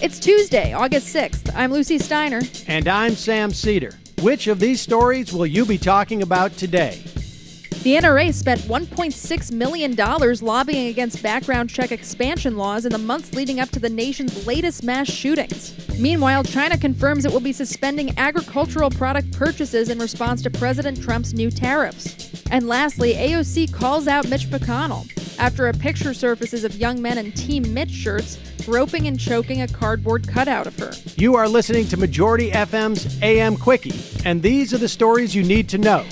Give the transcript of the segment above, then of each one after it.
It's Tuesday, August 6th. I'm Lucie Steiner. And I'm Sam Seder. Which of these stories will you be talking about today? The NRA spent $1.6 million lobbying against background check expansion laws in the months leading up to the nation's latest mass shootings. Meanwhile, China confirms it will be suspending agricultural product purchases in response to President Trump's new tariffs. And lastly, AOC calls out Mitch McConnell after a picture surfaces of young men in Team Mitch shirts groping and choking a cardboard cutout of her. You are listening to Majority FM's AM Quickie, and these are the stories you need to know.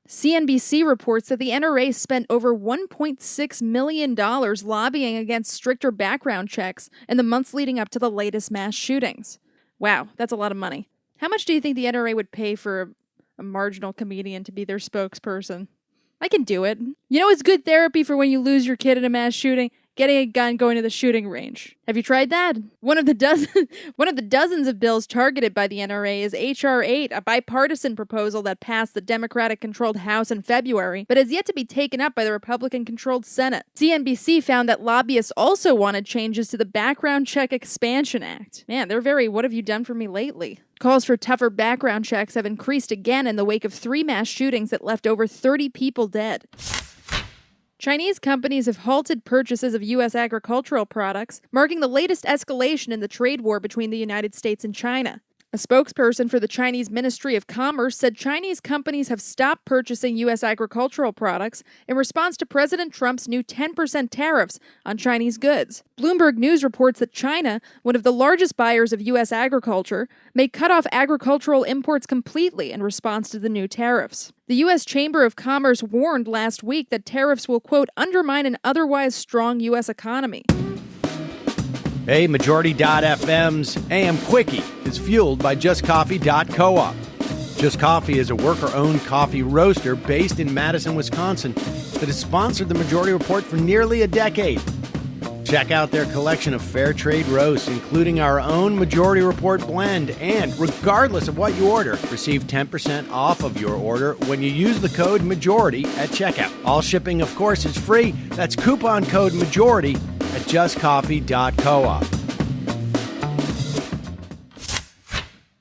CNBC reports that the NRA spent over $1.6 million lobbying against stricter background checks in the months leading up to the latest mass shootings. Wow, that's a lot of money. How much do you think the NRA would pay for a marginal comedian to be their spokesperson? I can do it. You know, it's good therapy for when you lose your kid in a mass shooting. Getting a gun, going to the shooting range. Have you tried that? One of the dozens of bills targeted by the NRA is H.R. 8, a bipartisan proposal that passed the Democratic-controlled House in February, but has yet to be taken up by the Republican-controlled Senate. CNBC found that lobbyists also wanted changes to the Background Check Expansion Act. Man, they're very "what have you done for me lately?" Calls for tougher background checks have increased again in the wake of 3 mass shootings that left over 30 people dead. Chinese companies have halted purchases of U.S. agricultural products, marking the latest escalation in the trade war between the United States and China. A spokesperson for the Chinese Ministry of Commerce said Chinese companies have stopped purchasing U.S. agricultural products in response to President Trump's new 10% tariffs on Chinese goods. Bloomberg News reports that China, one of the largest buyers of U.S. agriculture, may cut off agricultural imports completely in response to the new tariffs. The U.S. Chamber of Commerce warned last week that tariffs will, quote, undermine an otherwise strong U.S. economy. Hey, Majority.fm's AM Quickie is fueled by justcoffee.coop. Just Coffee is a worker-owned coffee roaster based in Madison, Wisconsin that has sponsored the Majority Report for nearly a decade. Check out their collection of fair trade roasts, including our own Majority Report blend, and regardless of what you order, receive 10% off of your order when you use the code MAJORITY at checkout. All shipping, of course, is free. That's coupon code MAJORITY at justcoffee.coop.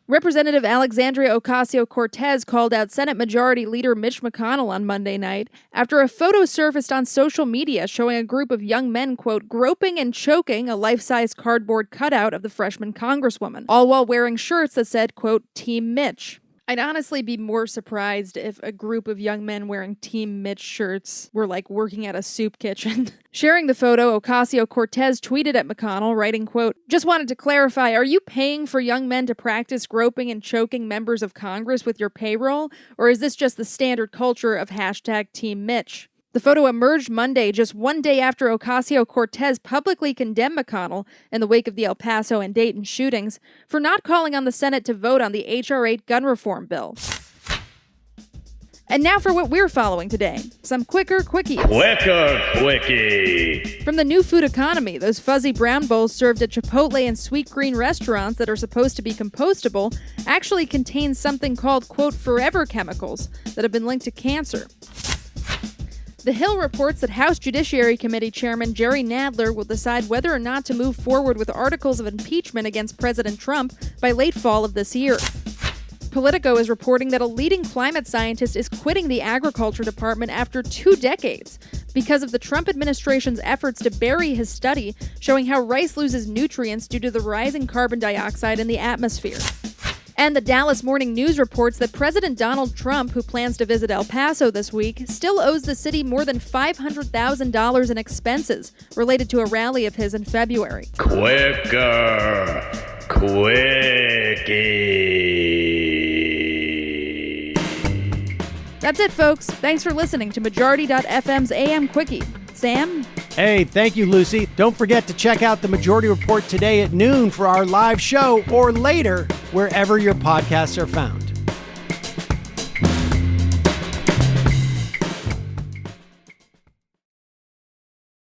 Representative Alexandria Ocasio-Cortez called out Senate Majority Leader Mitch McConnell on Monday night after a photo surfaced on social media showing a group of young men, quote, groping and choking a life-size cardboard cutout of the freshman congresswoman, all while wearing shirts that said, quote, Team Mitch. I'd honestly be more surprised if a group of young men wearing Team Mitch shirts were like working at a soup kitchen. Sharing the photo, Ocasio-Cortez tweeted at McConnell, writing, quote, just wanted to clarify, are you paying for young men to practice groping and choking members of Congress with your payroll? Or is this just the standard culture of hashtag Team Mitch? The photo emerged Monday, just one day after Ocasio-Cortez publicly condemned McConnell in the wake of the El Paso and Dayton shootings for not calling on the Senate to vote on the H.R. 8 gun reform bill. And now for what we're following today. Some quicker quickies. Quicker quickie. From the new food economy, those fuzzy brown bowls served at Chipotle and Sweetgreen restaurants that are supposed to be compostable actually contain something called, quote, forever chemicals that have been linked to cancer. The Hill reports that House Judiciary Committee Chairman Jerry Nadler will decide whether or not to move forward with articles of impeachment against President Trump by late fall of this year. Politico is reporting that a leading climate scientist is quitting the Agriculture Department after 2 decades because of the Trump administration's efforts to bury his study showing how rice loses nutrients due to the rising carbon dioxide in the atmosphere. And the Dallas Morning News reports that President Donald Trump, who plans to visit El Paso this week, still owes the city more than $500,000 in expenses related to a rally of his in February. Quicker quickie. That's it, folks. Thanks for listening to Majority.fm's AM Quickie. Sam? Hey, thank you, Lucie. Don't forget to check out the Majority Report today at noon for our live show or later, wherever your podcasts are found.